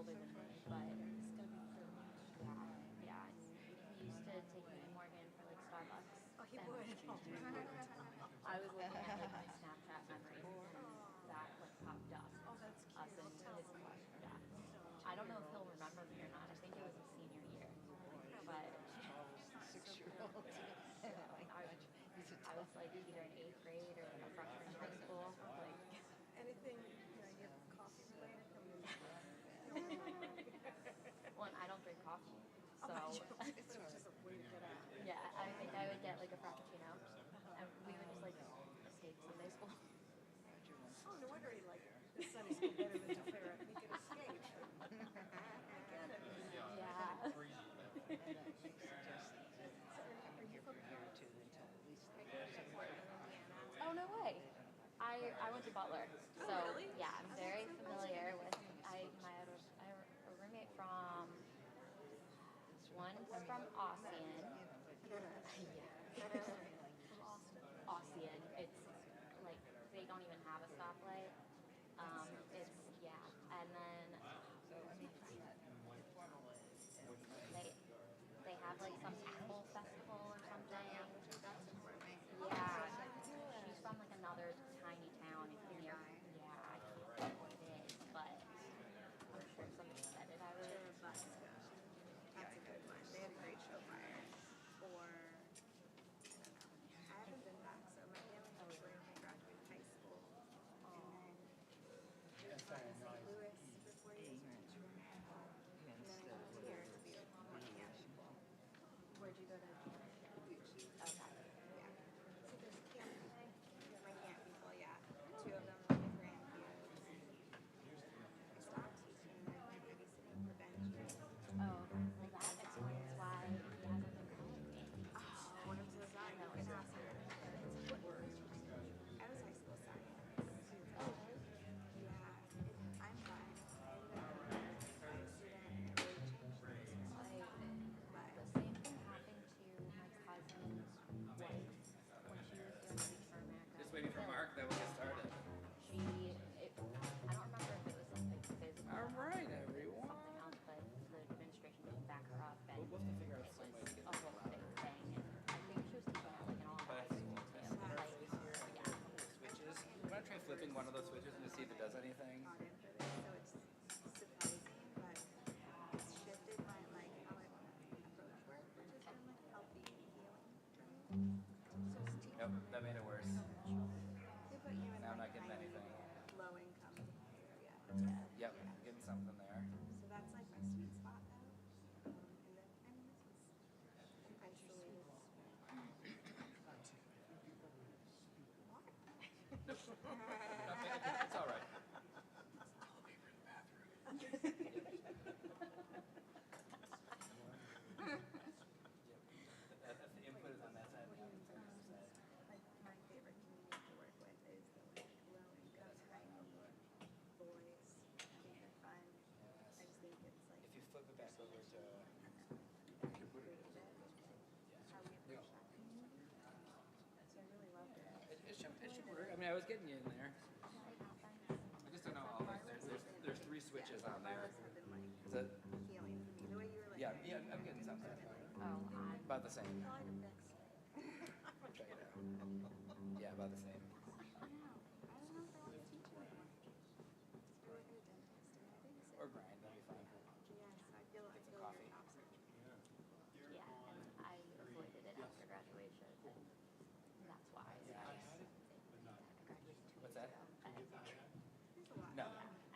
older than me, but yeah. He used to take me and Morgan for like Starbucks. Oh, he would. I was looking at like my Snapchat memories and that like popped up. Oh, that's cute. Us and his yeah. I don't know if he'll remember me or not. I think it was his senior year, but 6-year-old. I was like either in 8th grade or a freshman in high school. Like Anything, you have coffee related? well, I don't drink coffee, so It's just a way to get out. yeah, I think I would get like a frappuccino, and we would just like escape Sunday school. Oh, no wonder he liked the Sunday school better than Tefera. He could escape. I get it. Yeah. Are you prepared to until at least Oh no way. I went to Butler, so really? yeah, I'm very familiar with. I roommate from one's from Ossian. Ossian. It's like they don't even have a stoplight. It's yeah, and then they have like some apple festival or something. Yeah, she's from like another tiny town near. Yeah, I can't remember what it is, but I'm sure somebody said it. I would. That's a good one. They had a great show fire for, I haven't been back, so my family actually graduated high school. And then we were from St. Louis for 4 years. And then we moved here to be with my people. Where'd you go to? Gucci. Okay. Yeah. So there's camp, my camp people, yeah. 2 of them live in Grandview. I stopped teaching and I'm babysitting for Benji. Oh, well that explains why he hasn't been calling me. Oh, I'm so sorry. You can ask her. I was high school science. Oh, really? Yeah, I'm fine. I ended up being a student and it really changed things for me. But The same thing happened to my cousin's wife when she was doing Reach for America. Just waiting for Mark, then we'll get started. I don't remember if it was something physical All right, or everyone. something else, but the administration didn't back her up, and We'll have to figure out it some was way to get a whole big thing. And I think she was teaching at like an all-high school too. Like, yeah. Switches. You want to try flipping one of those switches and just see if it does anything? got into this, so it's surprising, but it's shifted my like how I want to approach work, which has been like healthy healing for me. So it's teaching. Nope, that made it worse. They put you in Now I'm like not getting high anything. low income area. Yep, getting something there. So that's like my sweet spot though. And then I mean this was isolated. It's all right. The input is on that side. The output is on this side. Like my favorite community to work with is the like low income, high need boys. I think they're fun. I just think it's like If you flip it back over to creative. How we approach that community. So I really loved it. it should work. I mean, I was getting you in there. I just don't know all this. There's 3 switches on there. This would have been like Is it? healing for me. The way you were like Yeah, I'm getting something. Oh, About the same. Probably the best. Check it out. Yeah, about the same. I don't know. I don't know if I want to teach you anymore. Just feel like a dentist and I think so. Or grind, that'd be fine. Yes, I feel Get some your coffee. top surgery. yeah, and I avoided it after graduation, and that's why I graduated 2 What's weeks that? ago. There's a lot. No.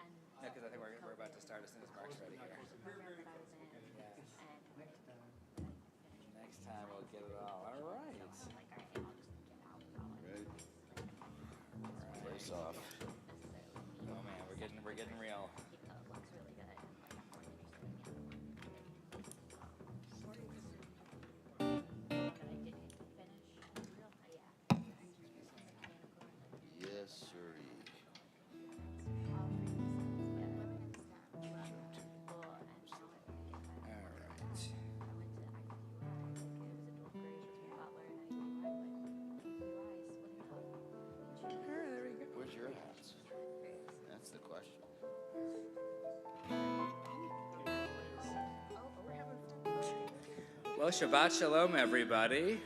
And No, because I think we're about to start as soon as Mark's ready here. the program that I was in, Yeah. and Next time we'll get it all. All right. I'm like, all right, I'll just get out while I Ready? like, Face off. necessarily Oh man, we're getting real. even though it looks really good, and like I'm more interested in the other one. The one that I didn't finish, real, yeah. Yes, sir. All 3 together. Cool, and now All right. I went to IUI. It was a dual degree between Butler and IUI, but IUI is splitting up. All right, there we go. Where's your house? That's the question. Yeah, Well, Shabbat Shalom, everybody.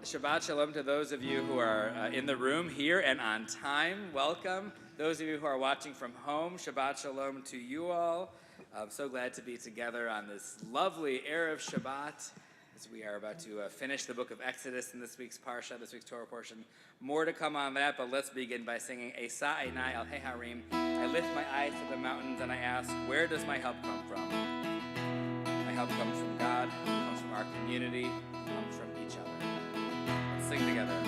Shabbat Shalom to those of you who are in the room here and on time. Welcome. Those of you who are watching from home, Shabbat Shalom to you all. I'm so glad to be together on this lovely Erev Shabbat as we are about to finish the book of Exodus in this week's Parsha, this week's Torah portion. More to come on that, but let's begin by singing Esa Einai Al Heharim. I lift my eyes to the mountains and I ask, where does my help come from? My help comes from God, comes from our community, comes from each other. Let's sing together.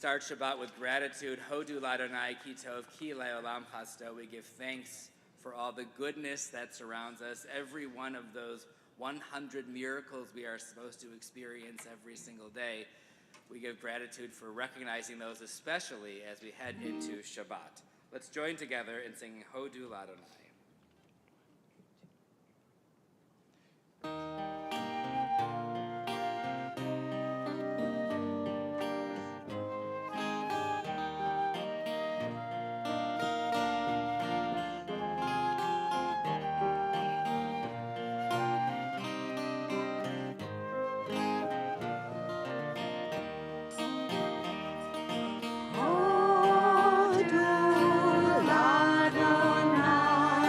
Start Shabbat with gratitude. Hodu Ladonai Ki Tov Ki Le'olam Chasto. We give thanks for all the goodness that surrounds us. Every one of those 100 miracles we are supposed to experience every single day. We give gratitude for recognizing those, especially as we head into Shabbat. Let's join together in singing Hodu Ladonai. Ladonai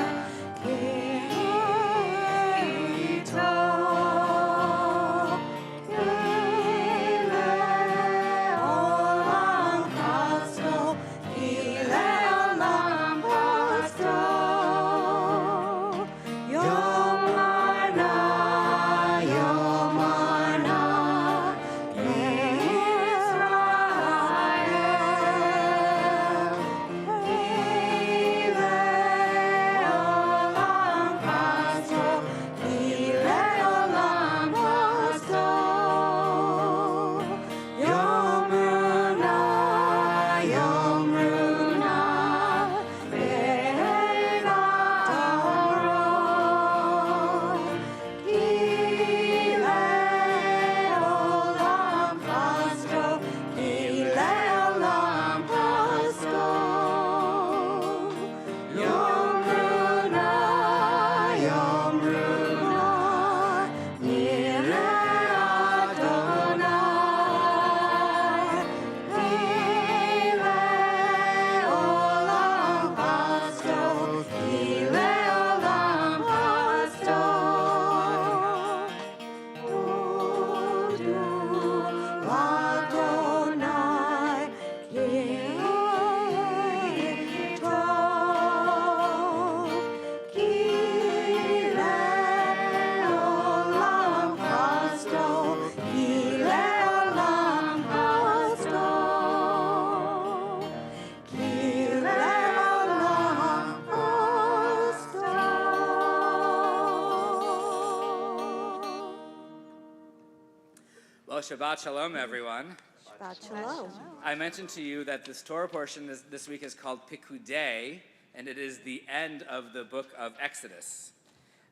Well, Shabbat Shalom, everyone. Shabbat Shalom. I mentioned to you that this Torah portion this week is called Pikudei, and it is the end of the book of Exodus.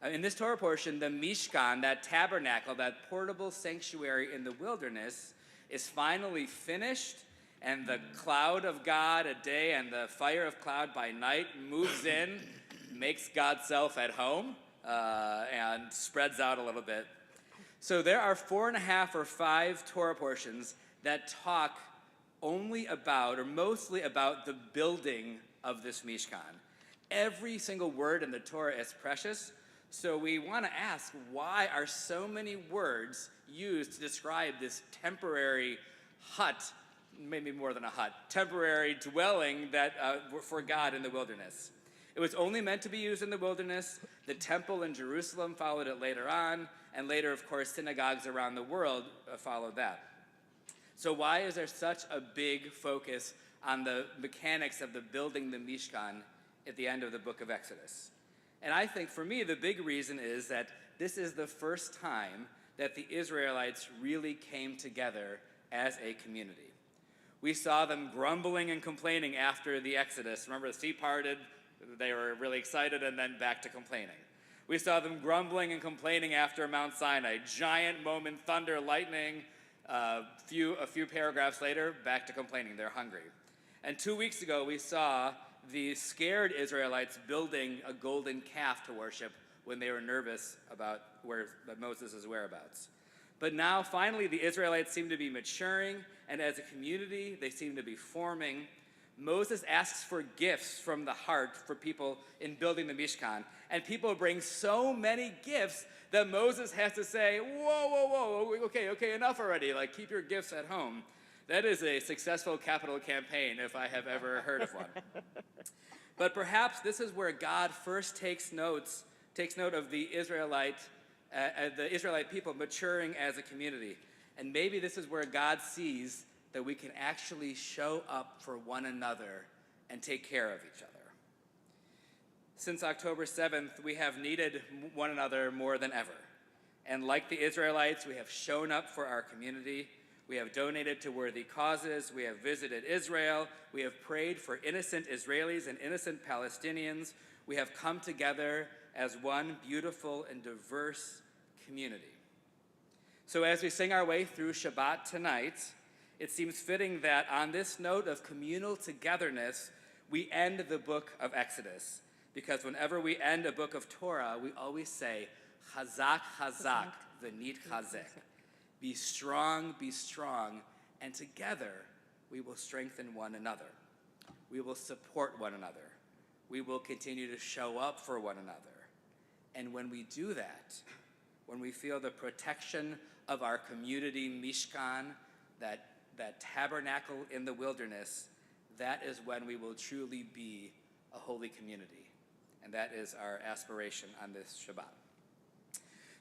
In this Torah portion, the Mishkan, that tabernacle, that portable sanctuary in the wilderness, is finally finished, and the cloud of God at day and the fire of cloud by night moves in, makes God's self at home, and spreads out a little bit. So there are 4.5 or 5 Torah portions that talk only about, or mostly about, the building of this Mishkan. Every single word in the Torah is precious, so we want to ask, why are so many words used to describe this temporary hut, maybe more than a hut, temporary dwelling that for God in the wilderness? It was only meant to be used in the wilderness. The temple in Jerusalem followed it later on, and later, of course, synagogues around the world followed that. So why is there such a big focus on the mechanics of the building the Mishkan at the end of the book of Exodus? And I think, for me, the big reason is that this is the first time that the Israelites really came together as a community. We saw them grumbling and complaining after the Exodus. Remember, the sea parted, they were really excited, and then back to complaining. We saw them grumbling and complaining after Mount Sinai. Giant moment, thunder, lightning. A few paragraphs later, back to complaining. They're hungry. And 2 weeks ago, we saw the scared Israelites building a golden calf to worship when they were nervous about Moses' whereabouts. But now, finally, the Israelites seem to be maturing, and as a community, they seem to be forming. Moses asks for gifts from the heart for people in building the Mishkan, and people bring so many gifts that Moses has to say, whoa, okay, enough already, like, keep your gifts at home. That is a successful capital campaign, if I have ever heard of one. But perhaps this is where God first takes note of the Israelite people maturing as a community. And maybe this is where God sees that we can actually show up for one another and take care of each other. Since October 7th, we have needed one another more than ever. And like the Israelites, we have shown up for our community. We have donated to worthy causes. We have visited Israel. We have prayed for innocent Israelis and innocent Palestinians. We have come together as one beautiful and diverse community. So as we sing our way through Shabbat tonight, it seems fitting that on this note of communal togetherness, we end the book of Exodus. Because whenever we end a book of Torah, we always say, Chazak, Chazak, v'nit chazek. Be strong, and together we will strengthen one another. We will support one another. We will continue to show up for one another. And when we do that, when we feel the protection of our community Mishkan, that tabernacle in the wilderness, that is when we will truly be a holy community. And that is our aspiration on this Shabbat.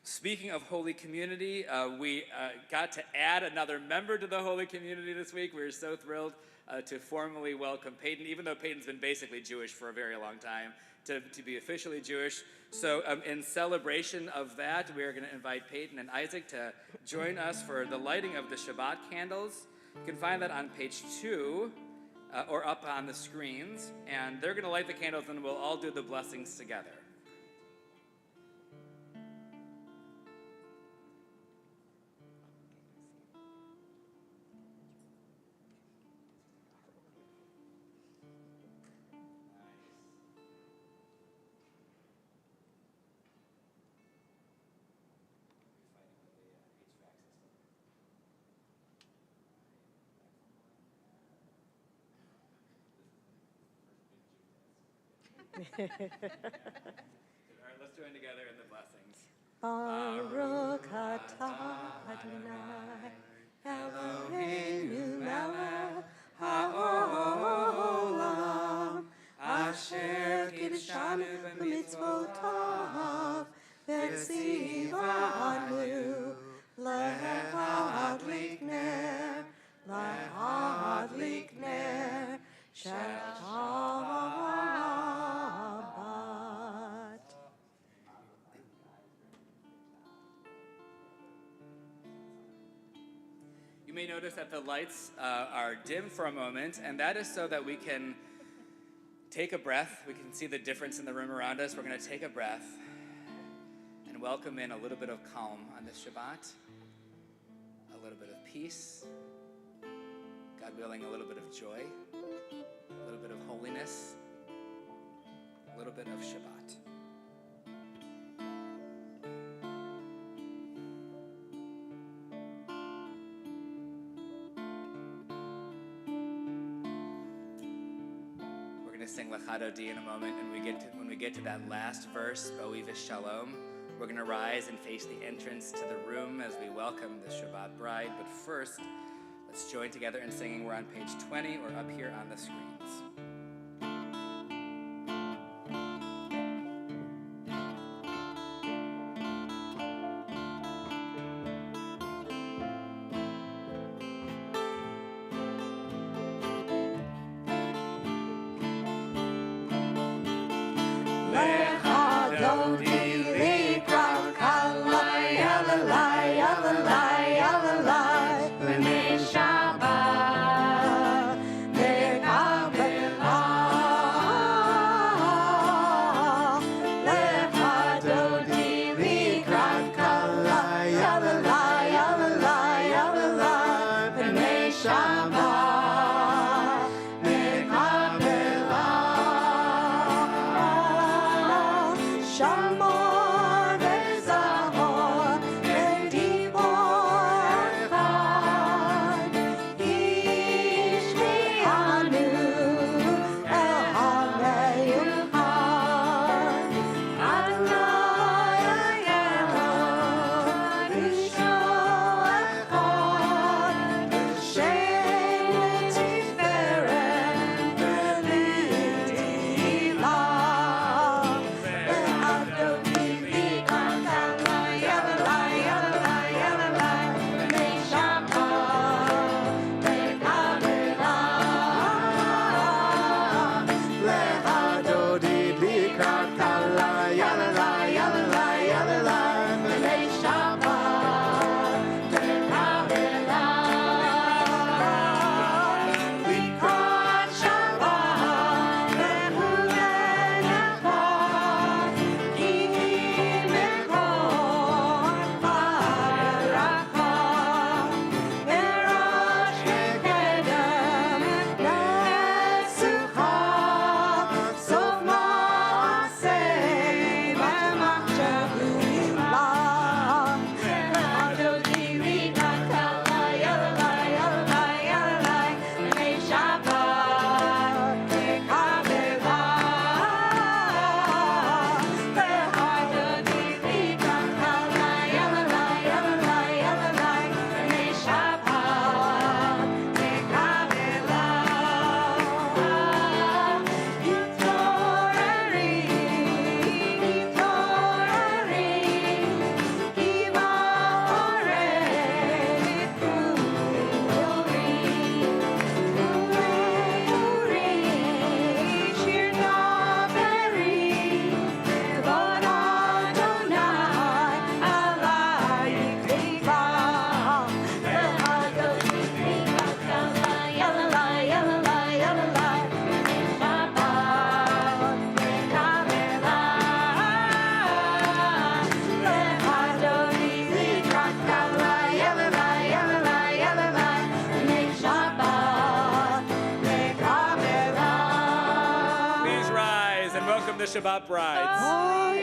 Speaking of holy community, we got to add another member to the holy community this week. We were so thrilled to formally welcome Peyton, even though Peyton's been basically Jewish for a very long time, to be officially Jewish. So in celebration of that, we are going to invite Peyton and Isaac to join us for the lighting of the Shabbat candles. You can find that on page 2 or up on the screens. And they're going to light the candles, and we'll all do the blessings together. All right, let's join together in the blessings. Baruch atah Adonai Eloheinu melech haolam asher kiddushanu b'mitzvotav v'tzivanu lahadlik ner Shabbat. You may notice that the lights are dim for a moment, and that is so that we can take a breath. We can see the difference in the room around us. We're going to take a breath and welcome in a little bit of calm on this Shabbat, a little bit of peace, God willing, a little bit of joy, a little bit of holiness, a little bit of Shabbat. We're going to sing Lachado D in a moment, and when we get to that last verse, Erev Shalom, we're going to rise and face the entrance to the room as we welcome the Shabbat bride. But first, let's join together in singing. We're on page 20 or up here on the screens. Shabbat brides.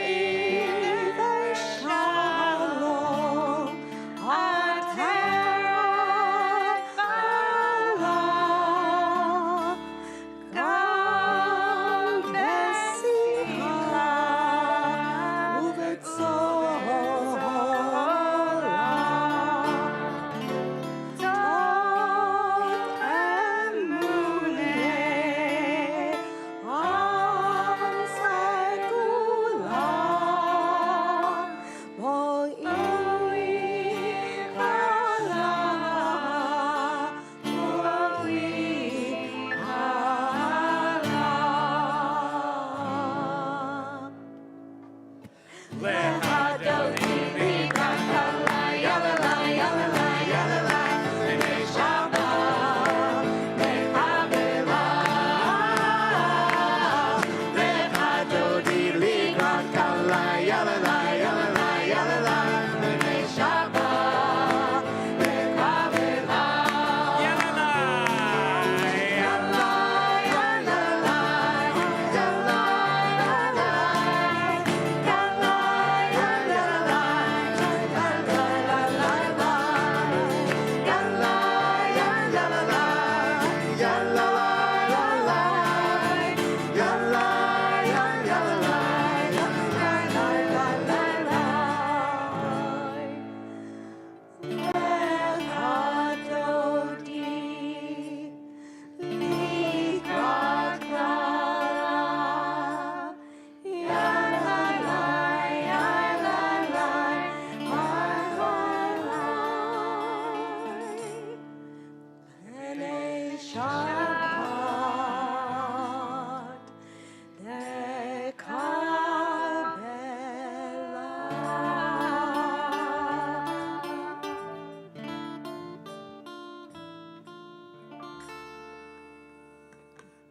Shabbat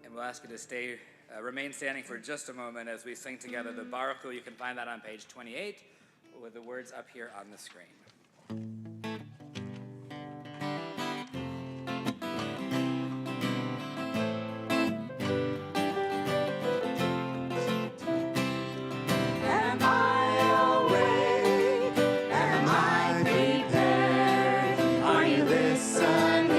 And we'll ask you to remain standing for just a moment as we sing together the Baruch Hu. You can find that on page 28 with the words up here on the screen. Am I awake? Am I prepared? Are you listening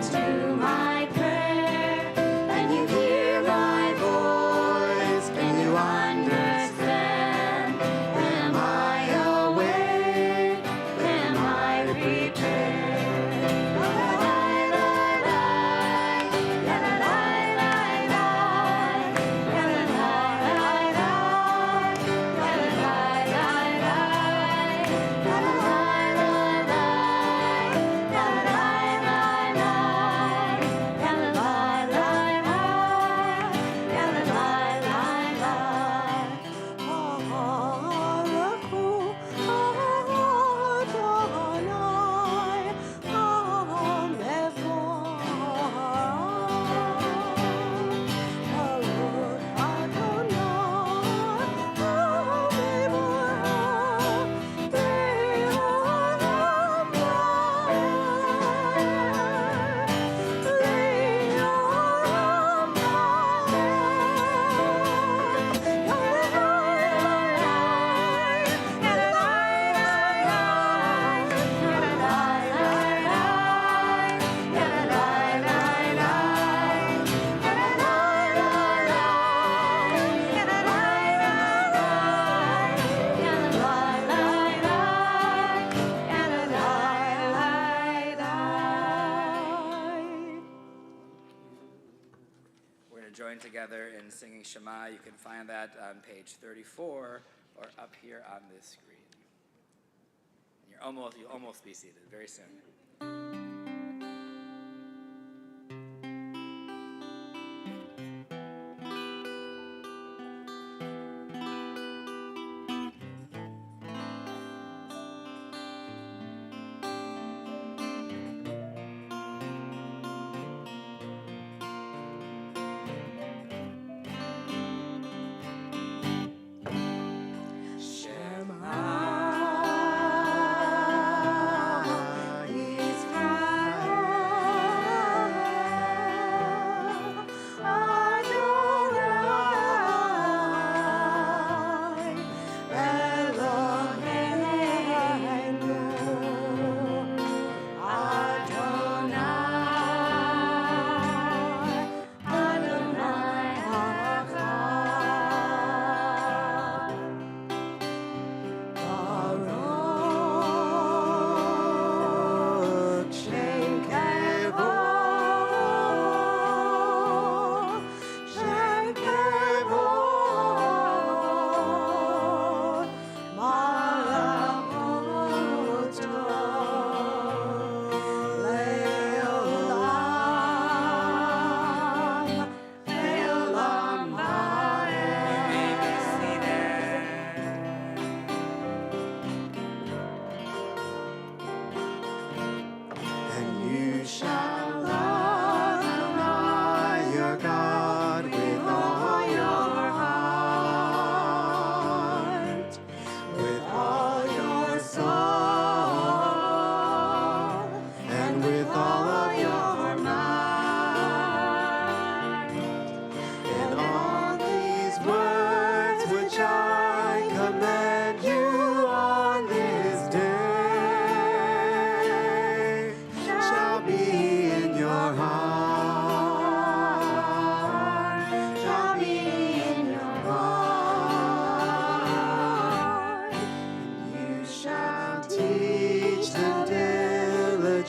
to my prayer? Can you hear my voice? Can you understand? Am I awake? Am I prepared? We're going to join together in singing Shema. You can find that on page 34 or up here on this screen. You'll almost be seated very soon.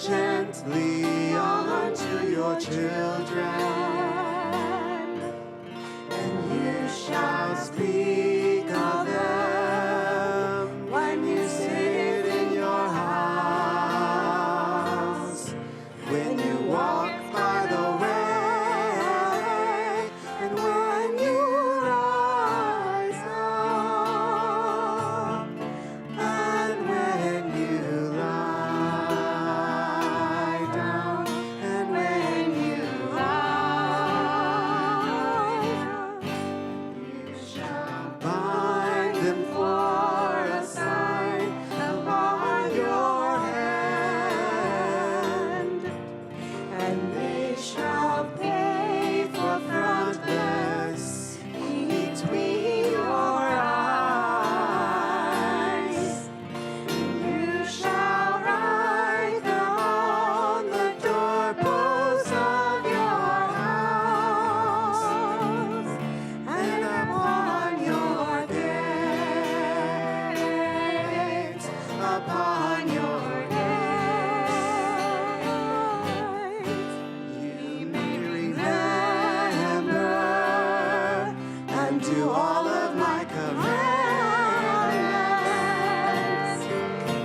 gently unto your children, and you shall speak of them when you sit in your house, when you walk upon your gates. You may remember and do all of my commandments,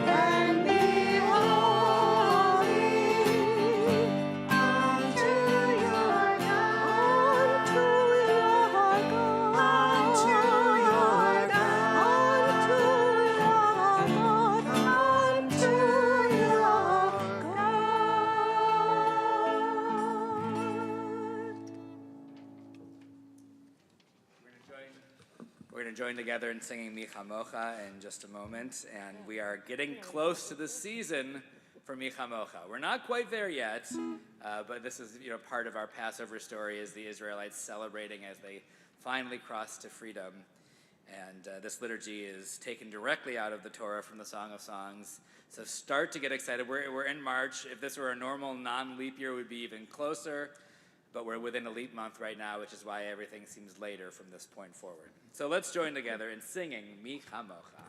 and be holy unto your God, unto your God, unto your God, unto your God, unto your We're going to join together in singing Mi Chamocha in just a moment, and we are getting close to the season for Mi Chamocha. We're not quite there yet, but this is part of our Passover story is the Israelites celebrating as they finally cross to freedom. And this liturgy is taken directly out of the Torah from the Song of Songs. So start to get excited. We're in March. If this were a normal non-leap year, we'd be even closer. But we're within a leap month right now, which is why everything seems later from this point forward. So let's join together in singing Mi Chamocha.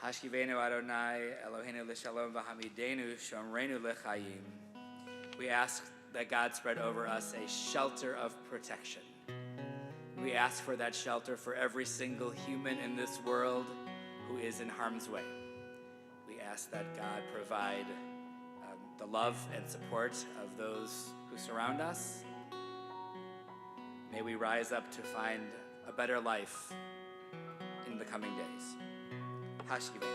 Hashkivenu Adonai Eloheinu l'shalom v'hamidenu shomreinu l'chaim. We ask that God spread over us a shelter of protection. We ask for that shelter for every single human in this world who is in harm's way. We ask that God provide the love and support of those who surround us. May we rise up to find a better life in the coming days. Hashkivenu.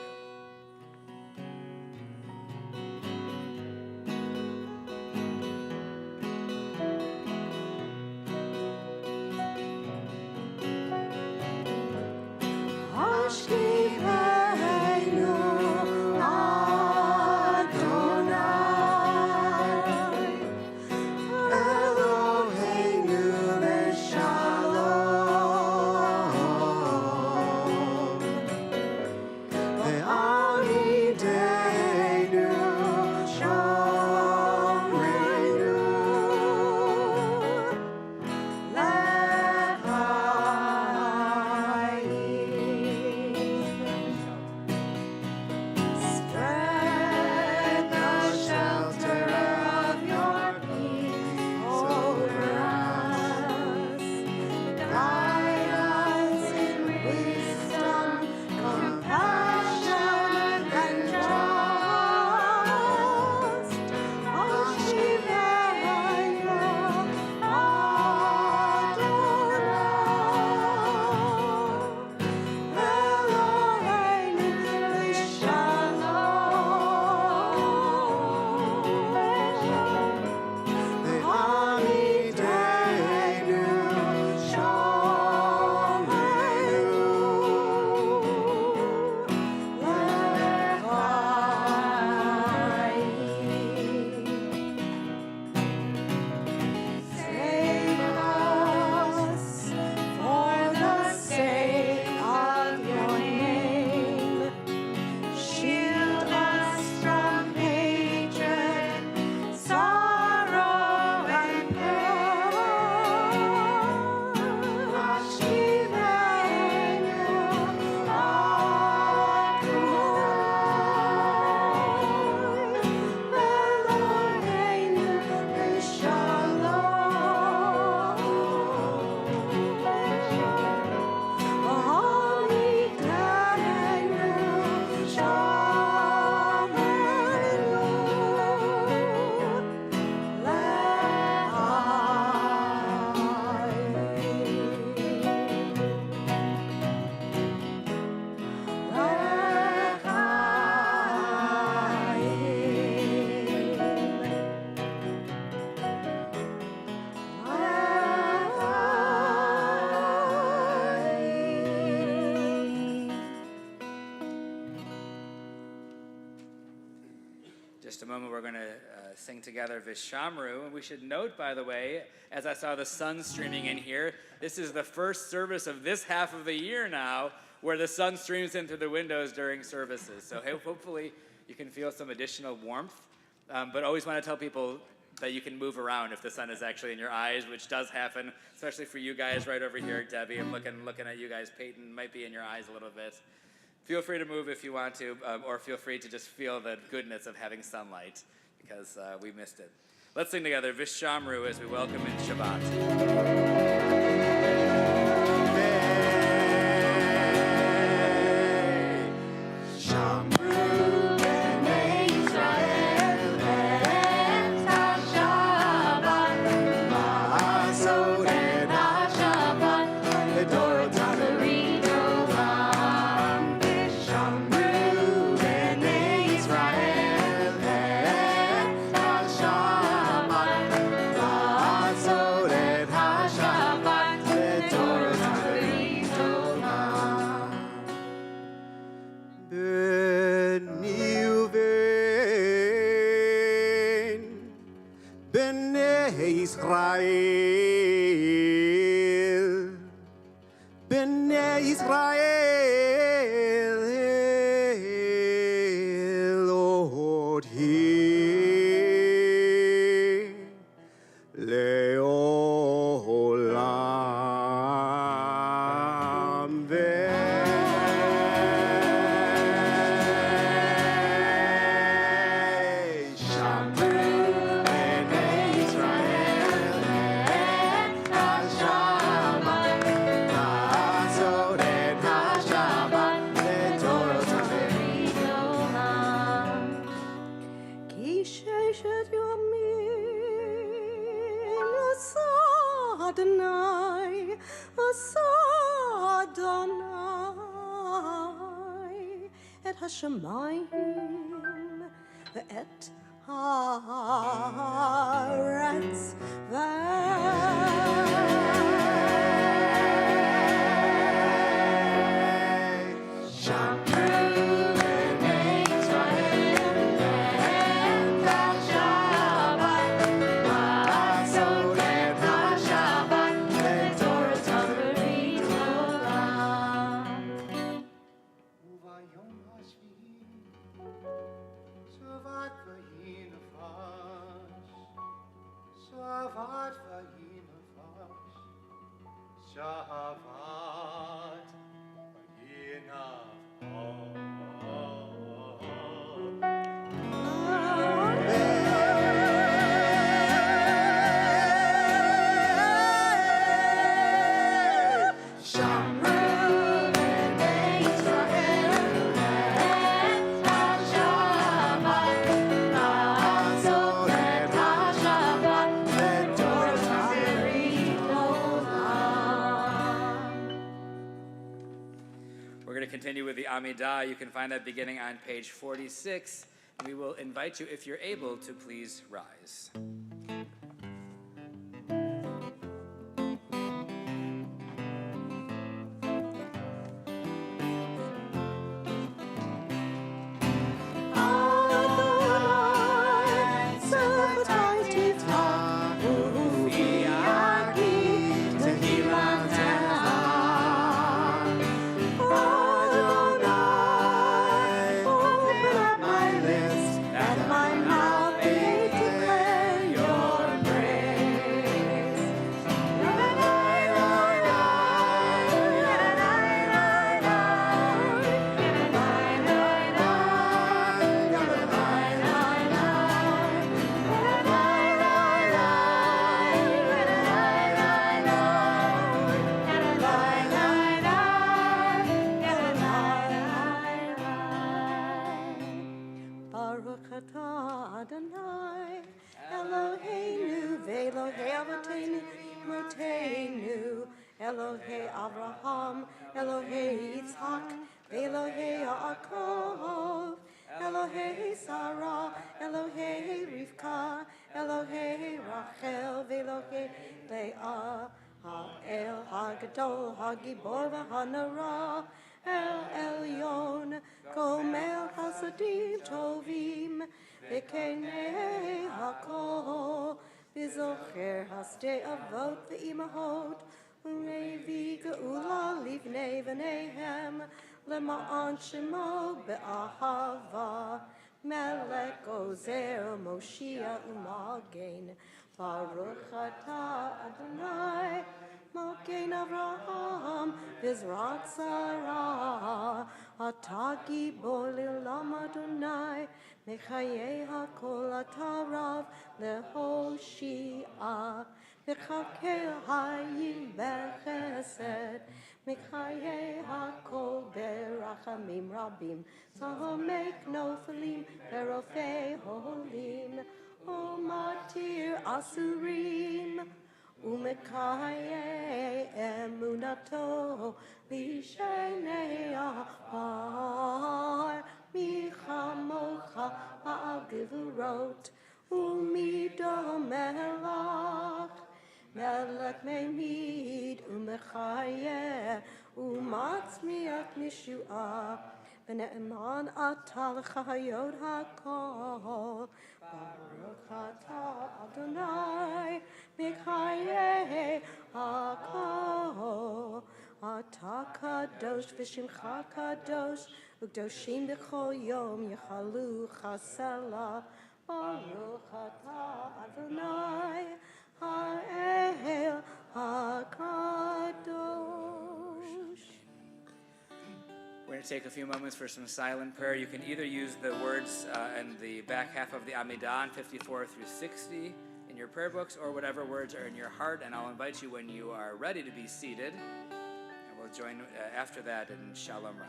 just a moment, we're going to sing together Vishamru. And we should note, by the way, as I saw the sun streaming in here, this is the first service of this half of the year now where the sun streams in through the windows during services. So hopefully you can feel some additional warmth. But always want to tell people that you can move around if the sun is actually in your eyes, which does happen, especially for you guys right over here. Debbie, I'm looking at you guys. Peyton might be in your eyes a little bit. Feel free to move if you want to, or feel free to just feel the goodness of having sunlight, because we missed it. Let's sing together Vishamru as we welcome in Shabbat. Hashemayim et haaretz Continue with the Amidah. You can find that beginning on page 46. We will invite you, if you're able, to please rise. Elohei Abraham, Elohei Yitzhak, Elohei Yaakov, Elohei Sarah, Elohei Rivka, Elohei Rachel, Elohei Leah, Ha'el, Ha'gadol, Ha'gibor, Ha'nara, El Elyon, Gomel Hasadim Tovim, Bekenei Hakol, Bizocher Hasde Avot Ve'imahot, Unevi Geula Livnei V'nehem, Lema'an Shemo Be'ahava, Melech Ozer Moshiach U'Magen, Baruch Atah Adonai, Magen Avraham, Vizrat Sarah, Atah Gibor Le'olam Adonai, Mechayei HaKol Atah Rav Lehoshia, Mechakel Hayim Bechesed, Mechayei HaKol Berachamim Rabim, Sahomek Nofalim, Berofei Holim, Umatir Asurim, Umekayei Emunato, Lishenei Ahar, Michamocha Ha'agivurot, Umido Melach, Melech Meimid, Umechayeh, Umatzmiach Mishuah, V'ne'eman atah l'chayot hakol, Baruch atah Adonai, Mechayeh hakol, Atah kadosh v'shimcha kadosh, U'kdoshim b'chol yom yechalu chasela, Baruch atah Adonai, Ha'el hakadosh. We're going to take a few moments for some silent prayer. You can either use the words in the back half of the Amidah on 54 through 60 in your prayer books, or whatever words are in your heart, and I'll invite you when you are ready to be seated, and we'll join after that in Shalom Rav.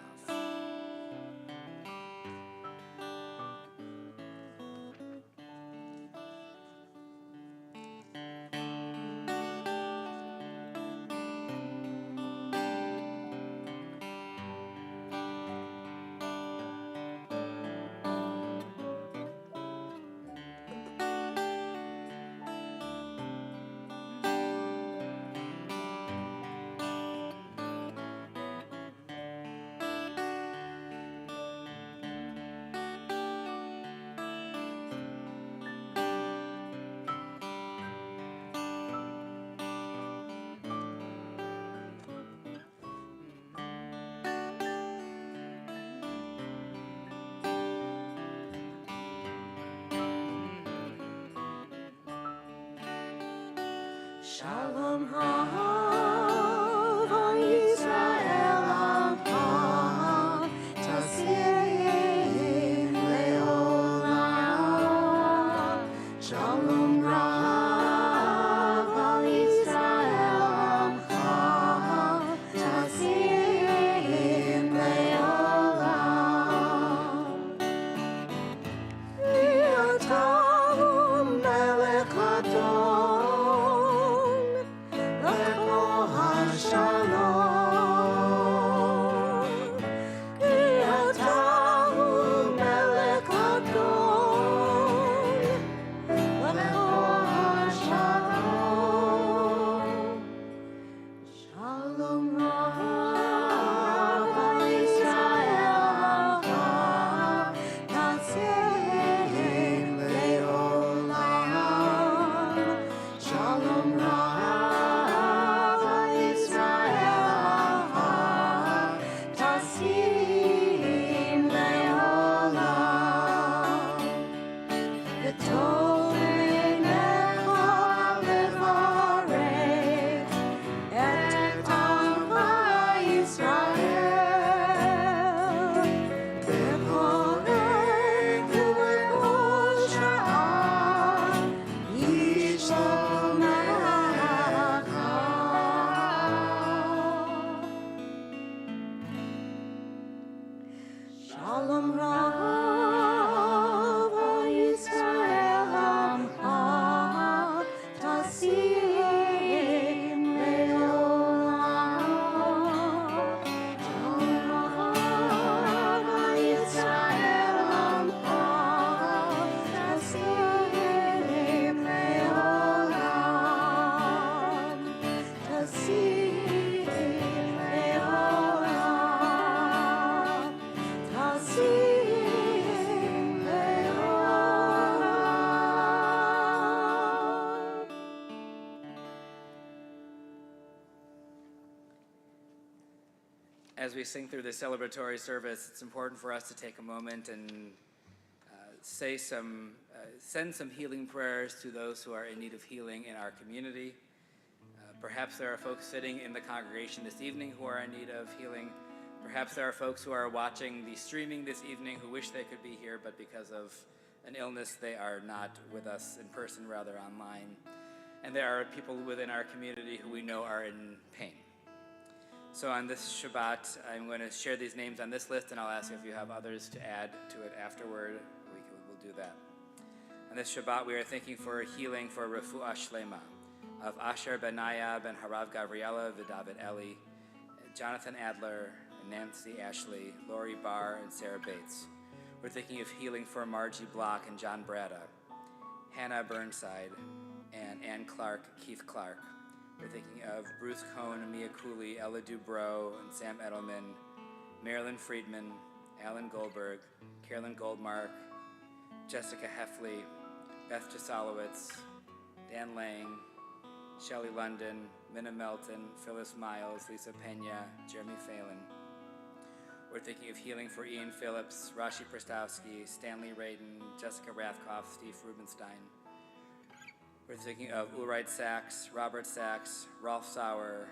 Shalom Hav Yisrael Hav Taseh Leolam. Shalom Rav Yisrael Hav Taseh Leolam. Yatahu Melech Adon. as we sing through the celebratory service, it's important for us to take a moment and send some healing prayers to those who are in need of healing in our community. Perhaps there are folks sitting in the congregation this evening who are in need of healing. Perhaps there are folks who are watching the streaming this evening who wish they could be here, but because of an illness, they are not with us in person, rather online. And there are people within our community who we know are in pain. So on this Shabbat, I'm going to share these names on this list, and I'll ask if you have others to add to it afterward. We'll do that. On this Shabbat, we are thinking for healing for Refuah Shlema of Asher Benaya ben Harav Gabriela David Eli, Jonathan Adler, Nancy Ashley, Lori Barr, and Sarah Bates. We're thinking of healing for Margie Block and John Bratta, Hannah Burnside, and Ann Clark, Keith Clark. We're thinking of Bruce Cohn, Mia Cooley, Ella Dubrow, and Sam Edelman, Marilyn Friedman, Alan Goldberg, Carolyn Goldmark, Jessica Heffley, Beth Jasalowitz, Dan Lang, Shelley London, Minna Melton, Phyllis Miles, Lisa Pena, Jeremy Phelan. We're thinking of healing for Ian Phillips, Rashi Prestowski, Stanley Radin, Jessica Rathkoff, Steve Rubenstein. We're thinking of Ulrich Sachs, Robert Sachs, Rolf Sauer,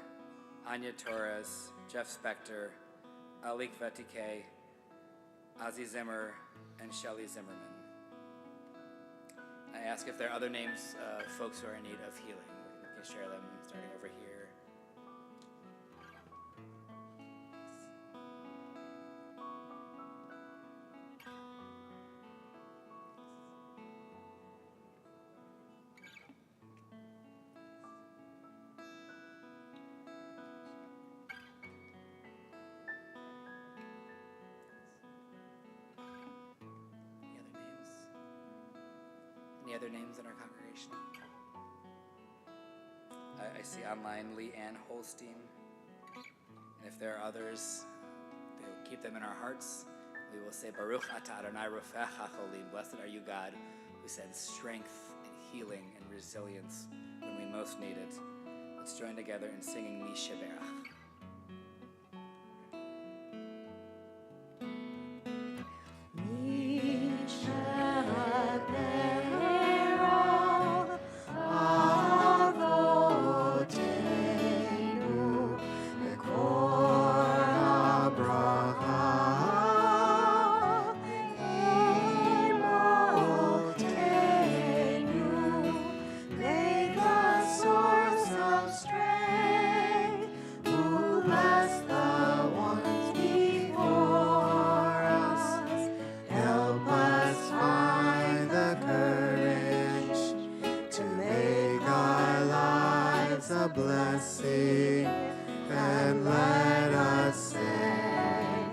Anya Torres, Jeff Spector, Alik Vetike, Ozzy Zimmer, and Shelley Zimmerman. I ask if there are other names of folks who are in need of healing. We can share them starting over here. Any other names in our congregation? I see online Lee Ann Holstein. And if there are others, we will keep them in our hearts. We will say, Baruch atah Adonai Rofech HaCholim. Blessed are you, God, who sends strength and healing and resilience when we most need it. Let's join together in singing Mi Sheberach. Blessing, and let us say,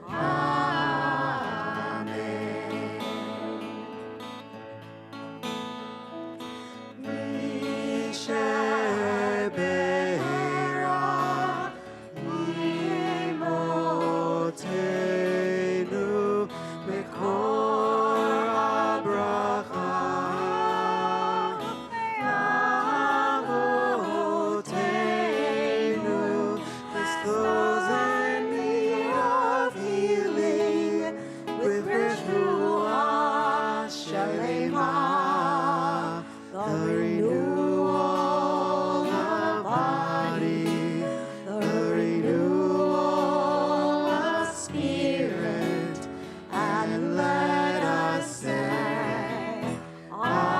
Amen. Mi sheberach imotenu mekor habracha. Those in need of healing with Refuah Shalema, the renewal of body, the renewal of spirit, and let us say, Amen.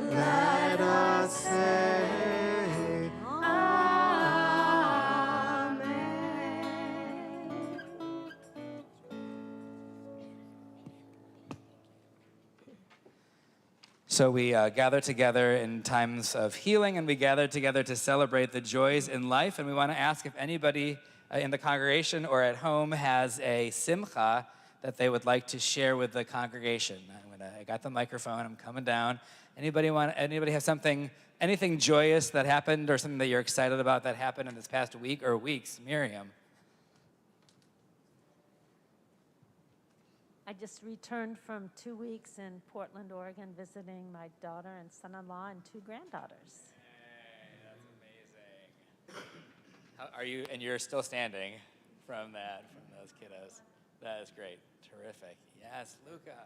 Let us say, Amen. So we gather together in times of healing, and we gather together to celebrate the joys in life. And we want to ask if anybody in the congregation or at home has a simcha that they would like to share with the congregation. I got the microphone. I'm coming down. Anybody have something, anything joyous that happened or something that you're excited about that happened in this past week or weeks? Miriam. I just returned from 2 weeks in Portland, Oregon, visiting my daughter and son-in-law and 2 granddaughters. Hey, that's amazing. How are you? And you're still standing from those kiddos. That is great. Terrific. Yes, Luca.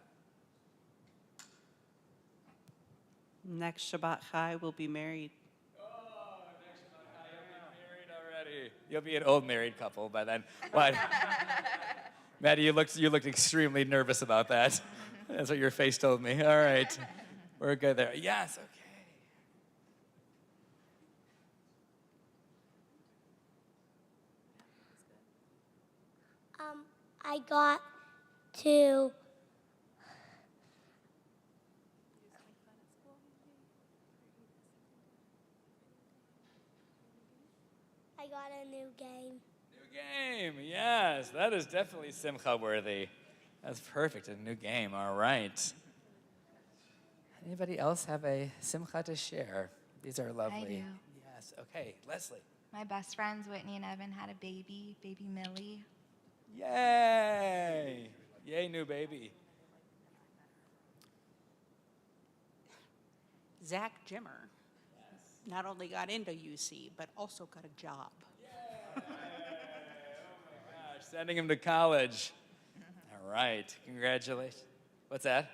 Next Shabbat Chai, we'll be married. Oh, next Shabbat, you'll be married already. You'll be an old married couple by then. What? Maddie, you looked extremely nervous about that. That's what your face told me. All right. We're good there. Yes, okay. I got to a new game. New game, yes. That is definitely Simcha worthy. That's perfect, a new game, all right. Anybody else have a Simcha to share? These are lovely. I do. Yes, okay, Leslie. My best friends, Whitney and Evan, had a baby Millie. Yay! Yay, new baby. Zach Jimmer not only got into UC, but also got a job. Oh my gosh, sending him to college. All right, congratulations. What's that?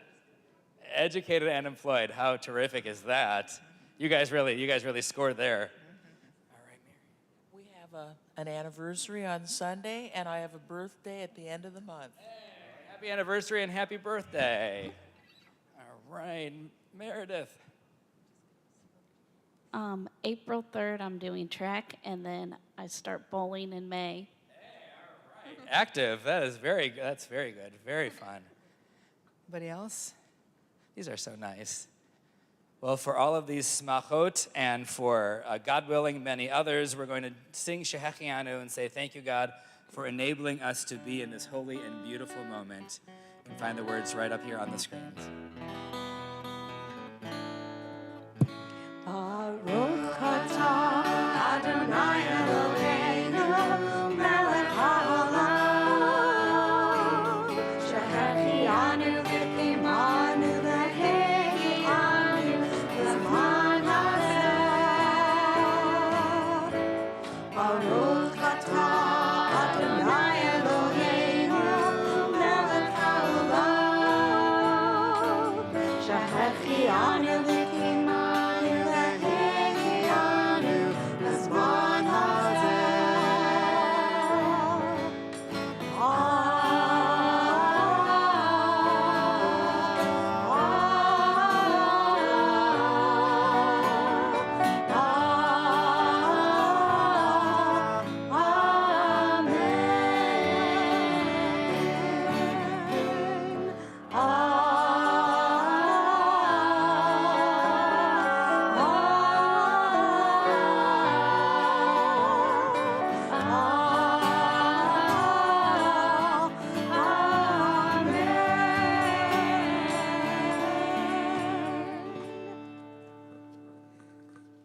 Educated and employed. How terrific is that? You guys really scored there. All right, Mary. We have an anniversary on Sunday, and I have a birthday at the end of the month. Hey, happy anniversary and happy birthday. All right, Meredith. April 3rd, I'm doing track, and then I start bowling in May. Hey, all right. Active. That's very good. Very fun. Anybody else? These are so nice. Well, for all of these smachot and for, God willing, many others, we're going to sing Shehechianu and say thank you, God, for enabling us to be in this holy and beautiful moment. You can find the words right up here on the screens. Baruch atah Adonai Eloheinu melech haolam shehechianu v'kimanu v'hegianu b'zman hazeh. Baruch atah Adonai Eloheinu melech haolam shehechianu v'kimanu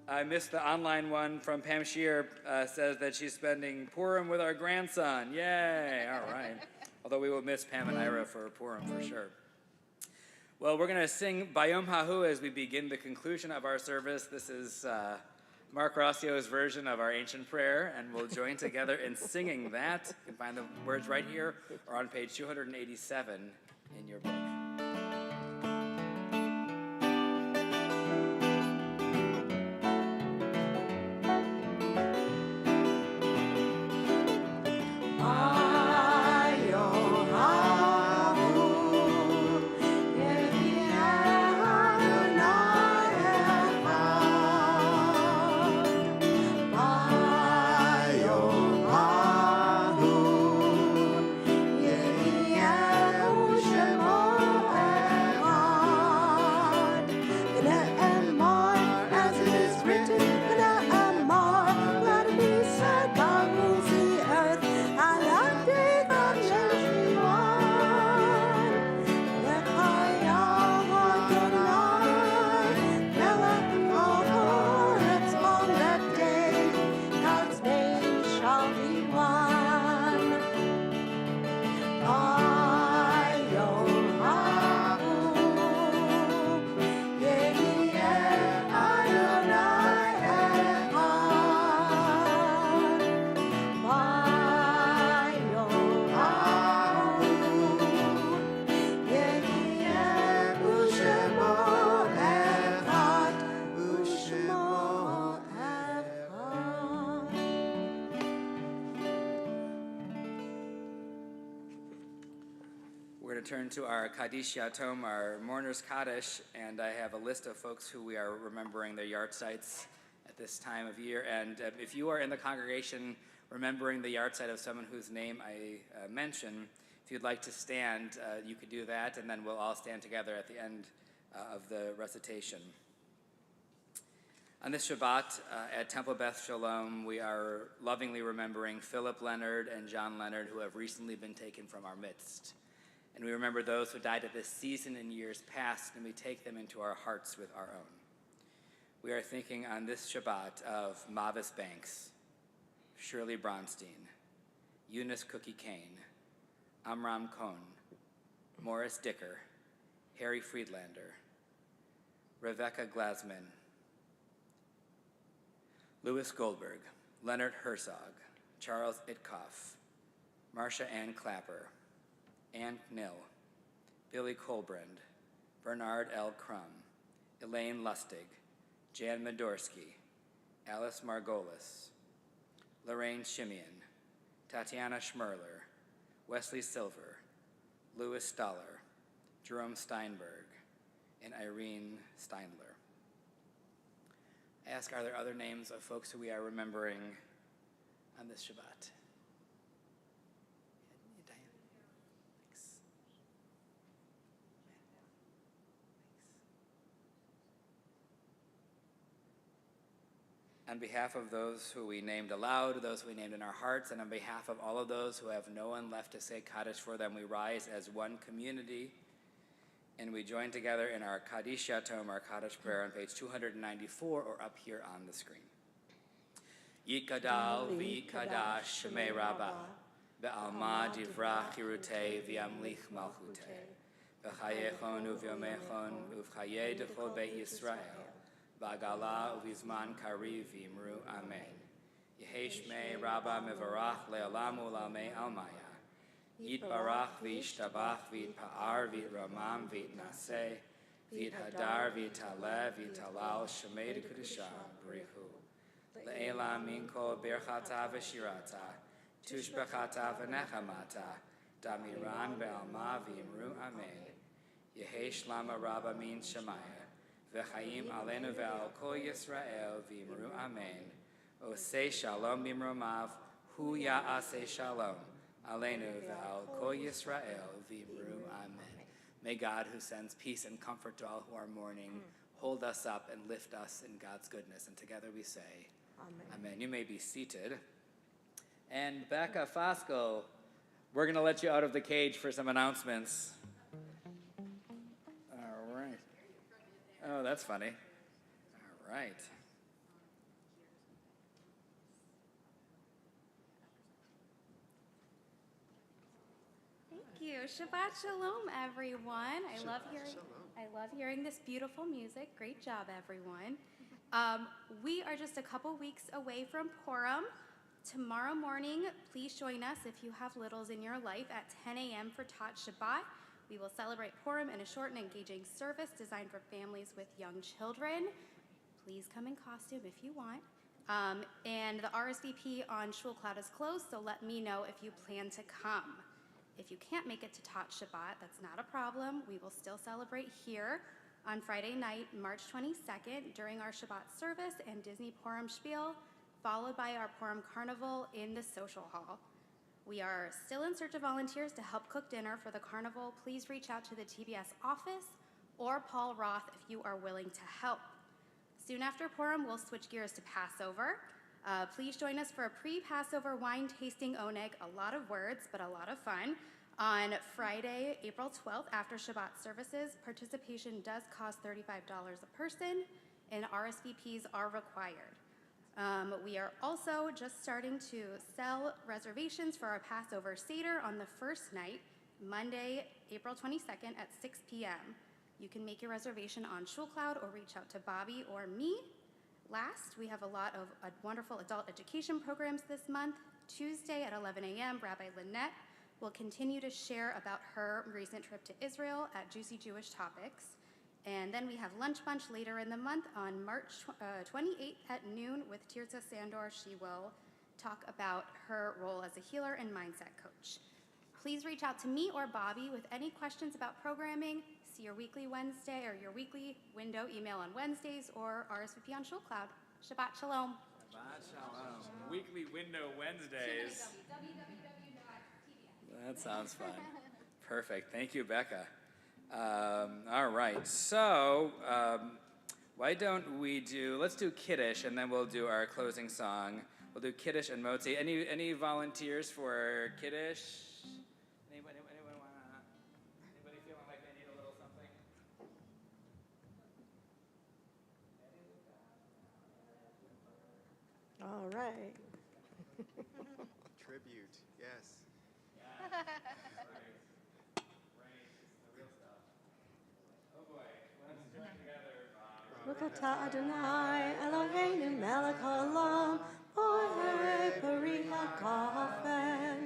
I missed the online one from Pam Shear, says that she's spending Purim with our grandson. Yay, all right. Although we will miss Pam and Ira for Purim for sure. Well, we're going to sing Bayom Hahu as we begin the conclusion of our service. This is Mark Rossio's version of our ancient prayer, and we'll join together in singing that. You can find the words right here or on page 287 in your book. Shemot going to turn to our Kaddish Yatom, our mourners Kaddish, and I have a list of folks who we are remembering their yahrzeits at this time of year. And if you are in the congregation remembering the yahrzeit of someone whose name I mention, if you'd like to stand, you could do that, and then we'll all stand together at the end of the recitation. On this Shabbat at Temple Beth Shalom, we are lovingly remembering Philip Leonard and John Leonard, who have recently been taken from our midst. And we remember those who died at this season in years past, and we take them into our hearts with our own. We are thinking on this Shabbat of Mavis Banks, Shirley Bronstein, Eunice Cookie Kane, Amram Cohn, Morris Dicker, Harry Friedlander, Rebecca Glasman, Louis Goldberg, Leonard Herzog, Charles Itkoff, Marcia Ann Clapper, Ann Knill, Billy Colbrand, Bernard L. Crum, Elaine Lustig, Jan Medorsky, Alice Margolis, Lorraine Shimian, Tatiana Schmerler, Wesley Silver, Louis Stoller, Jerome Steinberg, and Irene Steinler. I ask, are there other names of folks who we are remembering on this Shabbat? Diane? Thanks. On behalf of those who we named aloud, those who we named in our hearts, and on behalf of all of those who have no one left to say Kaddish for them, we rise as one community, and we join together in our Kaddish Yatom, our Kaddish prayer on page 294, or up here on the screen. Yikadal v'yikadash shemei Rabbah, be'alma divrach hirutei v'yamlich malchutei, v'chayechon uv'yomechon uv'chayei dechol beit Yisrael, v'agala uv'izman kariv v'imru amen. Yehei shmei Rabbah mevarach le'olam u'lamei almaya, Yitbarach v'yishtabach v'yitpa'ar v'yitramam v'yitnaseh v'yithadar v'yitaleh v'yitalal shemei d'kudusha b'richu le'ela min kol birchata v'shirata tushbechata v'nechamata damiran ve'alma v'yimru amen Yehei shlama Rabba min shemaya v'chayim alenu ve'al kol Yisrael v'yimru amen Osei shalom b'imromav hu ya'aseh shalom Aleinu v'al kol Yisrael v'imru amen. May God, who sends peace and comfort to all who are mourning, hold us up and lift us in God's goodness. And together we say, Amen. Amen. You may be seated. And Becca Foskel, we're going to let you out of the cage for some announcements. All right. Oh, that's funny. All right. Thank you. Shabbat Shalom, everyone. I love hearing this beautiful music. Great job, everyone. We are just a couple weeks away from Purim. Tomorrow morning, please join us if you have littles in your life at 10 a.m. for Tot Shabbat. We will celebrate Purim in a short and engaging service designed for families with young children. Please come in costume if you want. And the RSVP on Shul Cloud is closed, so let me know if you plan to come. If you can't make it to Tot Shabbat, that's not a problem. We will still celebrate here on Friday night, March 22nd, during our Shabbat service and Disney Purim Spiel, followed by our Purim Carnival in the social hall. We are still in search of volunteers to help cook dinner for the carnival. Please reach out to the TBS office or Paul Roth if you are willing to help. Soon after Purim, we'll switch gears to Passover. Please join us for a pre-Passover wine tasting oneg, a lot of words, but a lot of fun, on Friday, April 12th after Shabbat services. Participation does cost $35 a person, and RSVPs are required. We are also just starting to sell reservations for our Passover Seder on the first night, Monday, April 22nd at 6 p.m. You can make your reservation on Shul Cloud or reach out to Bobby or me. Last, we have a lot of wonderful adult education programs this month. Tuesday at 11 a.m., Rabbi Lynette will continue to share about her recent trip to Israel at Juicy Jewish Topics. And then we have Lunch Bunch later in the month on March 28th at noon with Tirza Sandor. She will talk about her role as a healer and mindset coach. Please reach out to me or Bobby with any questions about programming. See your weekly Wednesday or your weekly window email on Wednesdays or RSVP on Shul Cloud. Shabbat Shalom. Shabbat Shalom. Weekly Window Wednesdays. That sounds fun. Perfect. Thank you, Becca. All right. So, why don't let's do Kiddush, and then we'll do our closing song. We'll do Kiddush and Motzi. Any volunteers for Kiddush? Anybody feeling like they need a little something? All right. Tribute, yes. Right. The real stuff. Oh boy, let's join together. Baruch atah Adonai Eloheinu melech haolam borei peri hagafen.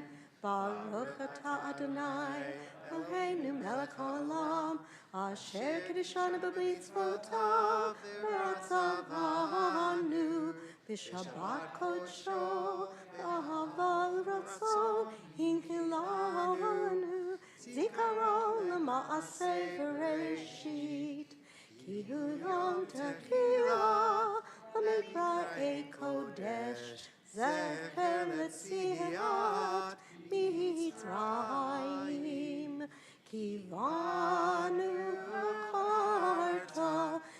Baruch atah Adonai Eloheinu melech haolam asher kiddushanu b'mitzvotav v'ratzavanu b'shabbat kodsho v'ahaval ratzon hinkilanu zikaron l'maaseh bereshit. Ki hu yom tekilah l'mikra'ei kodesh zecher l'tziat Mitzrayim. Ki vanu hakarta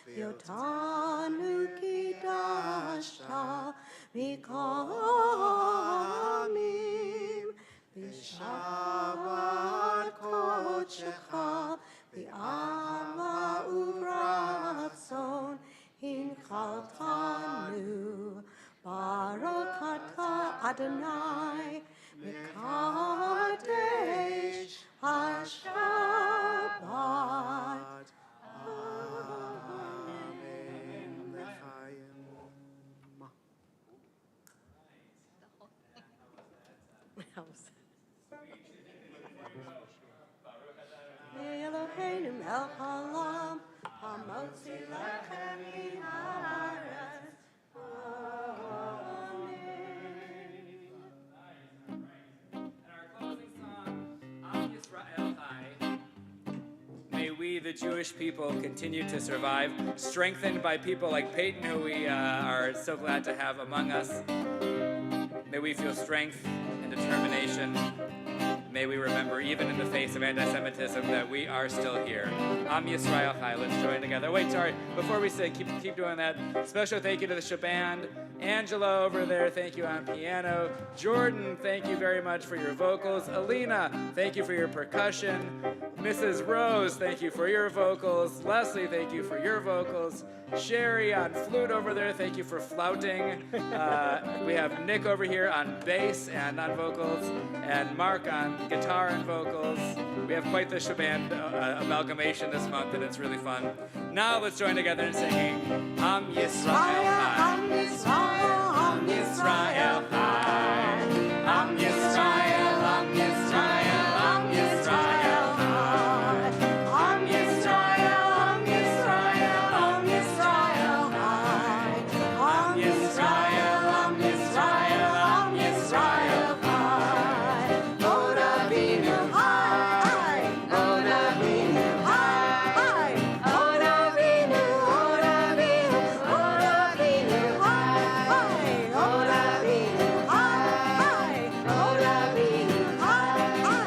v'yotanu kidashta mikamim b'shabbat kodshecha v'ama uvratzon hinchaltanu. Baruch atah Adonai Mekadesh HaShabbat. Amen. L'chaim. Eloheinu melech haolam hamotzi lechem min haaretz. May we, the Jewish people, continue to survive, strengthened by people like Peyton, who we are so glad to have among us. May we feel strength and determination. May we remember, even in the face of anti-Semitism, that we are still here. Am Yisrael Chai. Let's join together. Wait, sorry. Before we say, keep doing that. Special thank you to the Shaband. Angela over there, thank you on piano. Jordan, thank you very much for your vocals. Alina, thank you for your percussion. Mrs. Rose, thank you for your vocals. Leslie, thank you for your vocals. Sherry on flute over there, thank you for flouting. We have Nick over here on bass and on vocals, and Mark on guitar and vocals. We have quite the Shaband amalgamation this month, and it's really fun. Now let's join together in singing Am Yisrael Chai. Am Yisrael, Am Yisrael Chai. Am Yisrael, Am Yisrael, Am Yisrael Chai. Am Yisrael, Am Yisrael, Am Yisrael Chai. Am Yisrael, Am Yisrael, Am Yisrael Chai. Od Avinu Chai, Od Avinu Chai, Od Avinu, Od Avinu, Od Avinu Chai, Od Avinu Chai, Od Avinu Chai,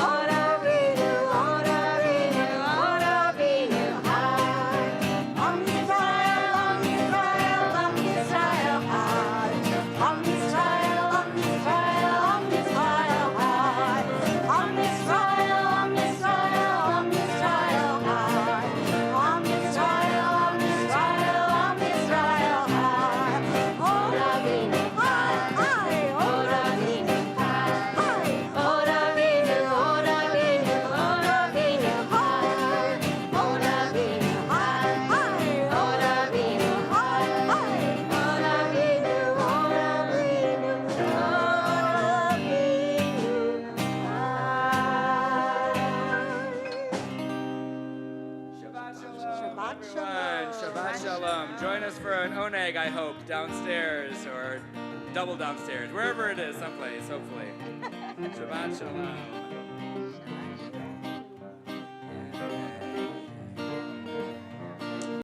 Od Avinu, Od Avinu, Od Avinu Chai. Am Yisrael, Am Yisrael, Am Yisrael Chai. Am Yisrael, Am Yisrael, Am Yisrael Chai. Am Yisrael, Am Yisrael, Am Yisrael Chai. Am Yisrael, Am Yisrael, Am Yisrael Chai. Od Avinu Chai, Od Avinu Chai, Od Avinu, Od Avinu, Od Avinu Chai. Od Avinu Chai, Od Avinu Chai, Od Avinu, Od Avinu, Shabbat Shalom, everyone. Shabbat Shalom. Join us for an oneg, I hope, downstairs or double downstairs, wherever it is, someplace, hopefully. Shabbat Shalom.